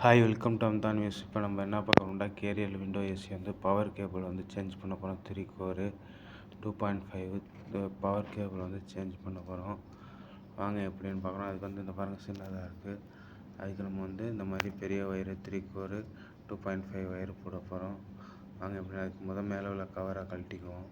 Hi, welcome to அம்தான் news. இப்போ நம்ம என்ன பார்க்குறோம்னா, கேரியர் விண்டோ ஏசி வந்து பவர் கேபிள் வந்து சேஞ்ச் பண்ண போகிறோம். 3 கோர் 2.5 பவர் கேபிள் வந்து சேஞ்ச் பண்ண போகிறோம். வாங்க எப்படின்னு பார்க்குறோம். அதுக்கு வந்து இந்த பாருங்கள் சின்னதாக இருக்குது. அதுக்கு நம்ம வந்து இந்த மாதிரி பெரிய ஒயரு 3 கோர் 2.5 ஒயர் போட போகிறோம். வாங்க எப்படின்னா, அதுக்கு மேலே உள்ள கவரை கழட்டிக்குவோம்.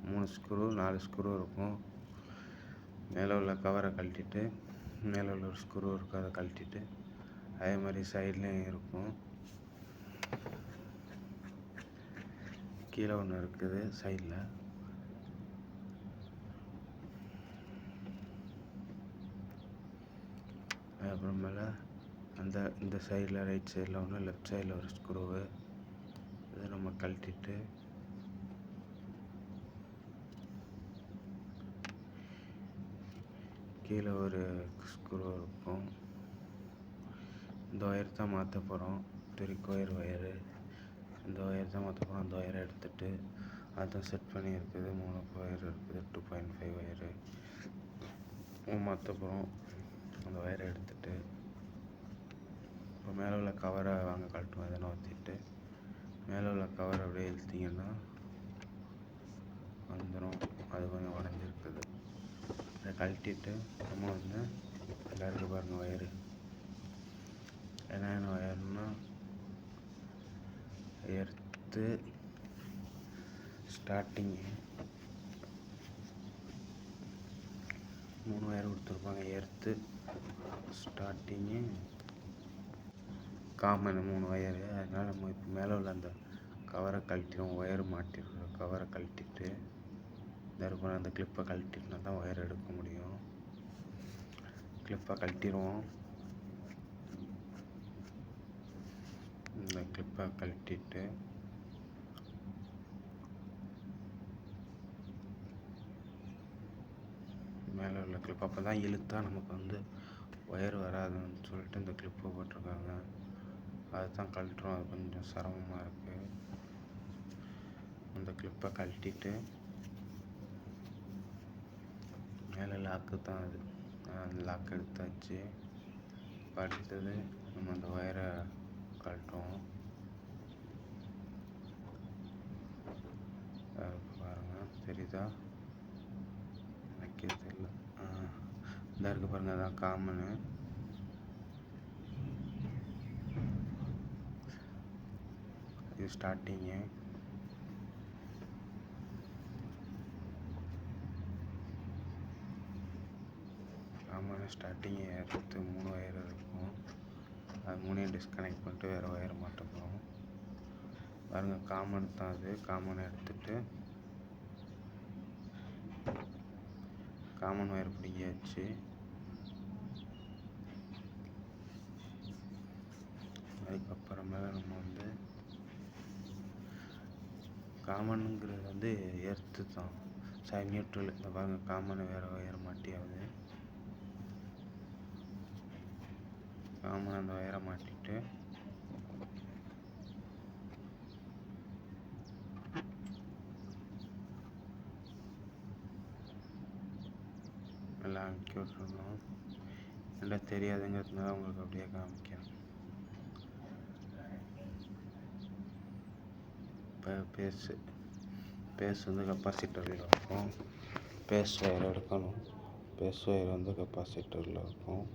3 ஸ்க்ரூ 4 ஸ்க்ரூ இருக்கும். மேலே உள்ள கவரை கழட்டிட்டு மேலே உள்ள ஒரு ஸ்க்ரூ இருக்கும், அதை கழட்டிட்டு அதே மாதிரி சைட்லேயும் இருக்கும். கீழே ஒன்று இருக்குது சைடில். அப்புறமேல இந்த சைடில் ரைட் சைடில் ஒன்று, லெஃப்ட் சைடில் ஒரு ஸ்க்ரூவு. இதை நம்ம கழட்டிட்டு கீழே ஒரு ஸ்க்ரூ இருக்கும். இந்த ஒயர் தான் மாற்ற போகிறோம். 3 கோர் ஒயரு. இந்த ஒயர் தான் மாற்ற போகிறோம். அந்த ஒயரை எடுத்துகிட்டு அதுதான் செட் பண்ணி இருக்குது. 3 ஒயர் இருக்குது. 2.5 ஒயரு மாற்ற போகிறோம். அந்த ஒயரை எடுத்துகிட்டு இப்போ மேலே உள்ள கவரை வாங்க கழட்டுவோம். எதனா ஊற்றிட்டு மேலே உள்ள கவரை அப்படியே இழுத்திங்கன்னா வந்துடும். அது கொஞ்சம் உடஞ்சிருக்குது. அதை கழட்டிட்டு நம்ம வந்து எல்லாருக்கும் பாருங்கள் ஒயரு என்னென்ன ஒயர்னா, எர்த்து ஸ்டார்டிங்கு 3 ஒயர் கொடுத்துருப்பாங்க. Earth starting common 3 wire. அதனால் நம்ம இப்போ மேலே உள்ள அந்த கவரை கழட்டிடுவோம். ஒயர் மாட்டிருக்கோம். கவரை கழட்டிட்டு அந்த கிளிப்பை கழட்டிட்டுனா தான் ஒயர் எடுக்க முடியும். கிளிப்பை கழட்டிடுவோம். இந்த கிளிப்பை கழட்டிட்டு மேலே உள்ள கிளிப் அப்போ தான் இழுத்தா நமக்கு வந்து ஒயர் வராதுன்னு சொல்லிட்டு இந்த கிளிப்பை போட்டிருக்காங்க. அதுதான் கழட்டுறோம். அது கொஞ்சம் சிரமமாக இருக்குது. அந்த கிளிப்பை கழட்டிட்டு மேலே லாக்கு தான் அது. அந்த லாக் எடுத்தாச்சு. அடுத்தது நம்ம அந்த ஒயரை கழட்டுவோம். பாருங்கள் தெரியுதா? எனக்கே தெரியல. இந்த இருக்கு பாருங்கள், அதான் காமனு. இது ஸ்டார்டிங்கு. காமனு ஸ்டார்டிங்கு எடுத்து 3 ஒயர் இருக்கும். அது 3 டிஸ்கனெக்ட் பண்ணிட்டு வேறு ஒயர் மாட்ட போகிறோம். பாருங்கள் காமன் தான் அது. காமனை எடுத்துட்டு காமன் ஒயர் பிடிங்கியாச்சு. அதுக்கப்புறமேல நம்ம வந்து காமனுங்கிறது வந்து எர்த்து தான், நியூட்ரல். இந்த பாருங்கள் காமனை வேறு ஒயர் மாட்டியாவது. காமன் அந்த ஒயரை மாட்டிட்டு எல்லாம் அமுக்கி விட்டுருந்தோம். நல்லா தெரியாதுங்கிறதுனால உங்களுக்கு அப்படியே காமிக்கிறேன். இப்போ பேஸ் வந்து கெப்பாசிட்டரில் இருக்கும். பேஸ் ஒயர் எடுக்கணும். பேஸ் ஒயர் வந்து கெப்பாசிட்டரில் இருக்கும்.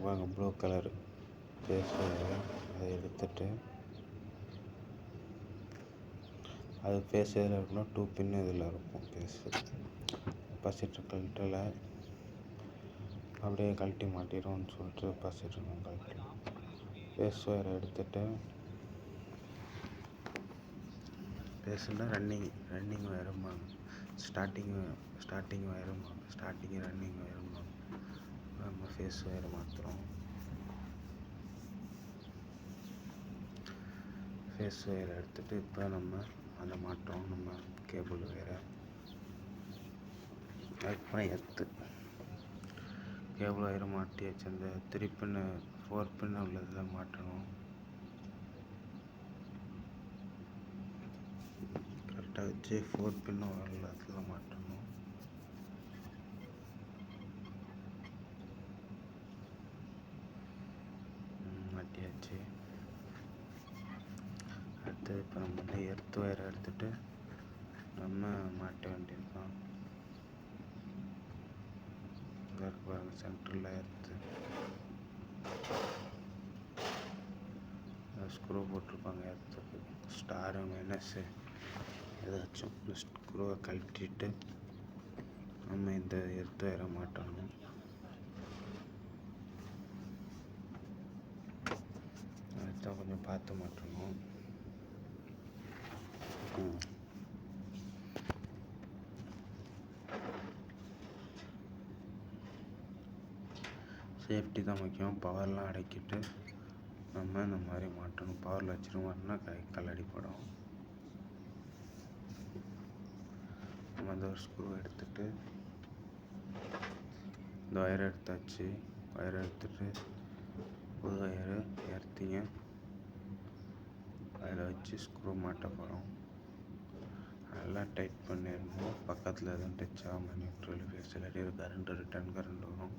பாருங்க ப்ளூ கலர் பேஸ் ஒயர். அதை எடுத்துட்டு அது பேஸ் எதில் இருக்குன்னா 2 பின் இதில் இருக்கும். பேஸு கெப்பாசிட்டர் கழட்டலை, அப்படியே கழட்டி மாட்டிடுவோம்னு சொல்லிட்டு கெப்பாசிட்டர் கழட்டி பேஸ் ஒயரை எடுத்துட்டு பேஸில் ரன்னிங் ஒயரும்பாங்க. ஸ்டார்டிங் ஒயரும்பாங்க. ஸ்டார்டிங்கு ரன்னிங் ஒயரும்பாங்க. நம்ம ஃபேஸ் ஒயரை மாற்றுறோம். ஃபேஸ் ஒயரை எடுத்துகிட்டு இப்போ நம்ம அதை மாட்டுறோம். நம்ம கேபிள் ஒயரை அதுக்கப்புறம் எர்த்து கேபிள் ஒயரை மாட்டியாச்சு. அந்த 3 பின்னு 4 பின்னு உள்ளதில் மாட்டணும். கரெக்டாக வச்சு 4 பின்னு உள்ளதில் மாட்டணும். மாட்டியாச்சு. அடுத்தது இப்போ நம்ம வந்து எர்த் ஒயரை எடுத்துகிட்டு நம்ம மாட்ட வேண்டியது தான். பாருங்க சென்டரில் எர்த்து ஸ்க்ரூ போட்டிருப்பாங்க. எர்த்துக்கு ஸ்டாரு மைனஸு ஏதாச்சும் ஸ்க்ரூவை கழட்டிட்டு நம்ம இந்த எர்த் ஒயரை மாட்டணும். அதுதான் கொஞ்சம் பார்த்து மாட்டணும். சேஃப்டி தான் முக்கியம். பவர்லாம் அடக்கிட்டு நம்ம இந்த மாதிரி மாட்டணும். பவரில் வச்சுருவோம்னா கல்லடிப்படும். நம்ம அந்த ஒரு ஸ்க்ரூ எடுத்துகிட்டு இந்த ஒயரை எடுத்தாச்சு. ஒயரை எடுத்துகிட்டு புது ஒயரு எர்த்திங்க அதில் வச்சு ஸ்க்ரூ மாட்ட போகிறோம். நல்லா டைட் பண்ணிடணும். பக்கத்தில் எதுவும் டச் ஆகாமல் நியூட்ரல் ஃபேஸ் இல்லாட்டி கரண்ட் ரிட்டர்ன் கரண்ட் வரும்.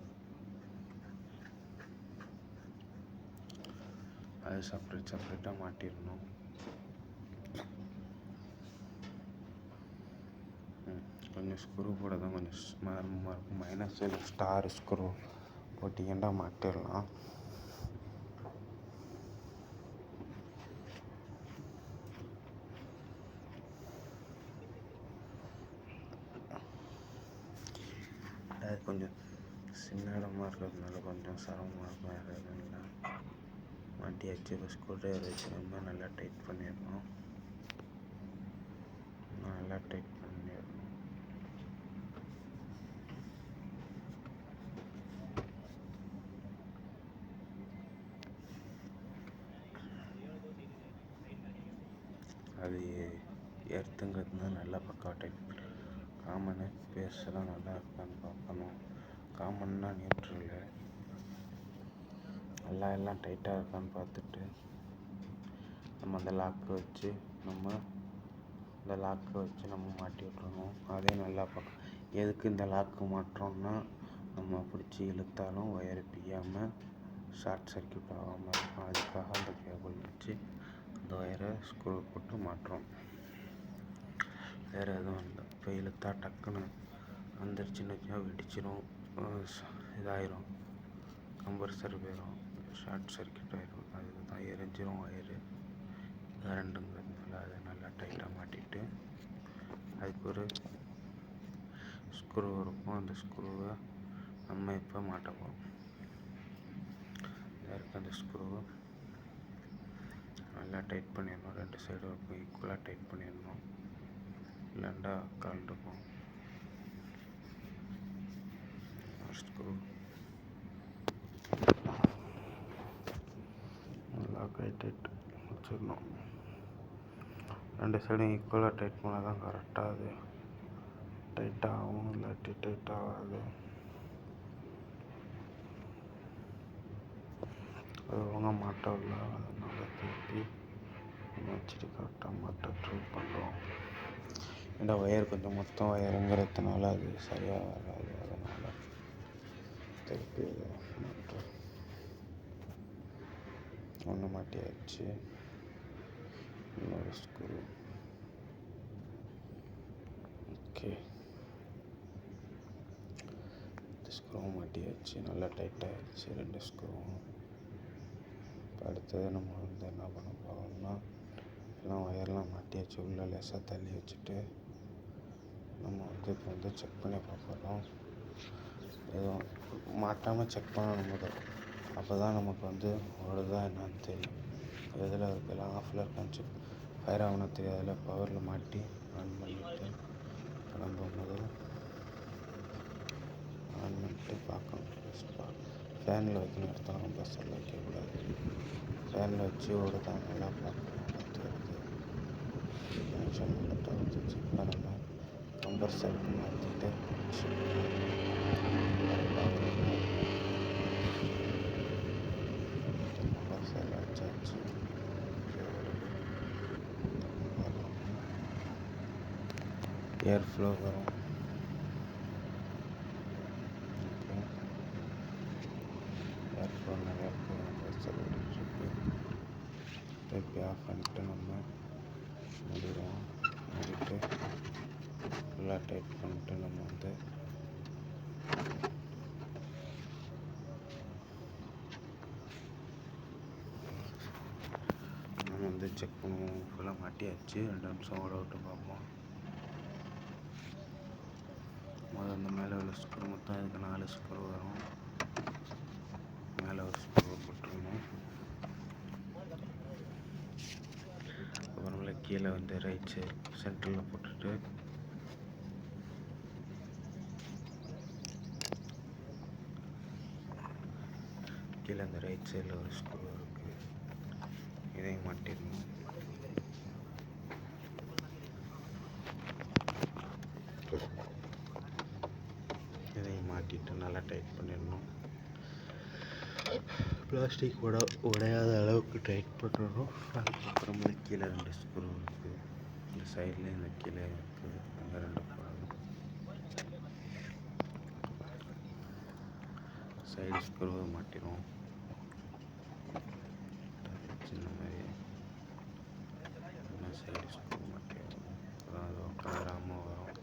அது செப்பரேட்டாக மாட்டிடணும். கொஞ்சம் ஸ்க்ரூ போட தான் கொஞ்சம் ஸ்மாரமாக இருக்கும். மைனஸ் ஸ்டார் ஸ்க்ரூ போட்டிங்கன்னா மாட்டிடலாம். அது கொஞ்சம் சின்ன இடமா இருக்கிறதுனால கொஞ்சம் சிரமமாக இருக்கும். வேறு எதுவும் இல்லை. மாட்டியாச்சு. இப்போ ஸ்க்ரூ ட்ரைவர் வச்சு நம்ம நல்லா டைட் பண்ணிடணும். நல்லா டைட் பண்ணிடணும். அது எர்த்துங்கிறதுனால நல்லா பக்காவாக டைட் காமனு பேஸெல்லாம் நல்லா இருக்கான்னு பார்க்கணும். காமன்னா நியூட்ரலு எல்லாம் டைட்டாக இருக்கான்னு பார்த்துட்டு நம்ம அந்த லாக்கை வச்சு நம்ம மாட்டி விட்றணும். அதே நல்லா பார்க்கணும். எதுக்கு இந்த லாக்கு மாட்டுறோம்னா நம்ம பிடிச்சி இழுத்தாலும் ஒயர் பிய்யாமல் ஷார்ட் சர்க்யூட் ஆகாமல் இருக்கும். அதுக்காக அந்த கேபிள் வச்சு அந்த ஒயரை ஸ்க்ரூ போட்டு மாட்டுறோம். வேறு எதுவும் இல்லை. இப்போ இழுத்தா டக்குன்னு வந்துருச்சுன்னு வச்சா வெடிச்சிடும், இதாயிரும், கம்பர்சர் போயிடும், ஷார்ட் சர்க்யூட் ஆயிரும். அதுதான் எரிஞ்சிரும் ஒயரு. கரண்ட்டுங்கிறதுனால அதை நல்லா டைட்டாக மாட்டிட்டு அதுக்கு ஒரு ஸ்க்ரூ இருக்கும். அந்த ஸ்க்ரூவை நம்ம இப்போ மாட்ட போகிறோம். அந்த ஸ்க்ரூவை நல்லா டைட் பண்ணிடணும். 2 சைடும் ஈக்குவலாக டைட் பண்ணிடணும். இல்லைண்டா கலந்துக்கும். ஸ்க்ரூ நல்லா டைட் வச்சிடணும். 2 சைடும் ஈக்குவலாக டைட் பண்ணால் தான் கரெக்டாக அது டைட் ஆகும். இல்லாட்டி டைட் ஆகாது. அது ஒழுங்காக மாட்டவில்லை. அதனால திருப்பி வச்சுட்டு கரெக்டாக மாட்ட ட்ரை பண்ணுறோம். இந்த ஒயர் கொஞ்சம் மொத்தம் ஒயருங்கிறதுனால அது சரியாக வராது. அதனால் திருப்பி மாட்டோம். ஒன்று மாட்டியாச்சு. இன்னொரு ஸ்க்ரூ. ஓகே, இந்த ஸ்க்ரூவும் மாட்டியாச்சு. நல்லா டைட்டாகிடுச்சு 2 ஸ்க்ரூவும். இப்போ அடுத்தது நம்ம வந்து என்ன பண்ண போகிறோம்னா எல்லாம் ஒயர்லாம் மாட்டியாச்சு. உள்ளே லேசாக தள்ளி வச்சுட்டு நம்ம வந்து இப்போ வந்து செக் பண்ணி பார்க்குறோம். எதுவும் மாட்டாமல் செக் பண்ணணும் முதல். அப்போ தான் நமக்கு வந்து ஓடுதா என்னான்னு தெரியும். எதில் இருக்கலாம் ஆஃபில் இருக்கான்னு செக் ஃபயர் ஆகுனா தெரியும். அதில் பவரில் மாட்டி ஆன் பண்ணிவிட்டு கிளம்பும்போது ஆன் பண்ணிட்டு பார்க்கணும். ஃபேனில் வைக்கணும். எடுத்தாலும் கம்பர்சரில் வைக்கக்கூடாது. ஃபேனில் வச்சு ஓடுதா நல்லா பார்க்கணும். பார்த்து வருது கனெக்ஷன் கரெக்டாக வச்சு செக் பண்ணணும். கம்பர்சருக்கு மாற்றிட்டு கம்பர்சரில் வச்சாச்சு. ஏர் ஃப்ளோ வரும். ஓகே, ஏர் ஃப்ளோ நிறையா இருக்குது. கம்பர்சர் ஓடிட்டுருக்கு. திருப்பி ஆஃப் பண்ணிட்டு நம்ம மூடிடுவோம். மூடிட்டு ஃபுல்லாக டைட் பண்ணிட்டு நம்ம வந்து செக் பண்ணுவோம். ஃபுல்லாக மாட்டியாச்சு. 2 நிமிஷம் ஓட விட்டு பார்ப்போம். முதல்ல அந்த மேலே உள்ள ஸ்க்ரூ மொத்தம் இதுக்கு 4 ஸ்க்ரூ வரும். மேலே ஒரு ஸ்க்ரூ போட்டுருணும். அப்புறமேல கீழே வந்து ரைட் சைடு சென்டரில் போட்டுட்டு கீழே அந்த ரைட் சைடில் ஒரு ஸ்க்ரூ இருக்குது, இதையும் மாட்டிடணும். இதையும் மாட்டிட்டு நல்லா டைட் பண்ணிடணும். பிளாஸ்டிக் உடையாத அளவுக்கு டைட் பண்ணணும். அதுக்கப்புறமா கீழே 2 ஸ்க்ரூ இருக்குது, இந்த சைடில் இந்த கீழே இருக்குது, அங்கே 2 போடணும். சைடு ஸ்க்ரூவை மாட்டிடுவோம். சின்ன மாதிரி சைடு ஸ்க்ரூ மாட்டிடுவோம். அப்புறம் அது உட்காராமல் வரும்.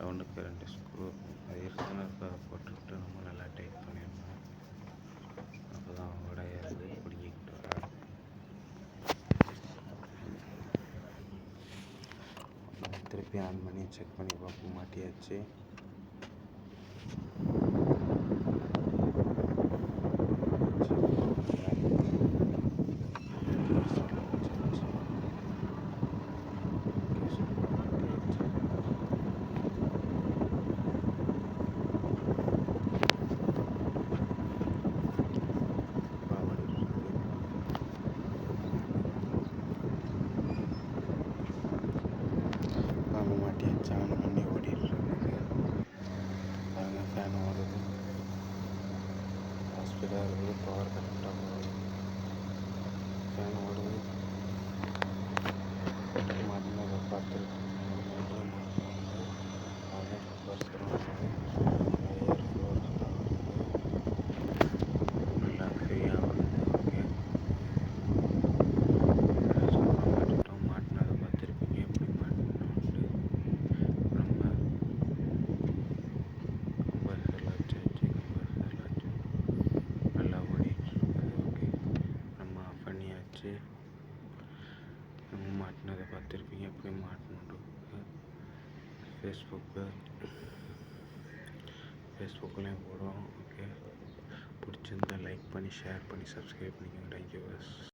ரவுண்டுக்கு 2 ஸ்க்ரூ அது இருக்குன்னு அதை போட்டுவிட்டு நம்ம நல்லா டைட் பண்ணிடணும். அப்போ தான் உடையாது, பிடிக்கிட்டு வராது. திருப்பி ஆன் பண்ணி செக் பண்ணி பார்ப்போம். மாட்டியாச்சு. ஆன் பண்ணி ஓடிட்டு இருக்குது. பாருங்கள், ஃபேன் ஓடுது. ஸ்பீடாக இருக்குது. பவர் கரெக்டாக போகுது. ஃபேன் ஓடுது. மாட்டினதை பார்த்துருக்கோம். அதை ஏர் ஃப்ளோ நல்லா ஃப்ரீயாக வருது. ஓகே, மாட்டிட்டோம். மாட்டினதை பார்த்துருப்பீங்க எப்படி மாட்டினோன்ட்டு. நம்ம கம்பர்சரில் வச்சு நல்லா ஓடிட்டுருக்குது. ஓகே, நம்ம ஆஃப் பண்ணியாச்சு. நம்ம மாட்டினதை பார்த்துருப்பீங்க எப்படி மாட்டணுன்ட்டு. ஃபேஸ்புக்லேயும் போடுவோம். ஓகே, பிடிச்சிருந்தா லைக் பண்ணி ஷேர் பண்ணி சப்ஸ்கிரைப் பண்ணிக்கோங்க. Thank you bus.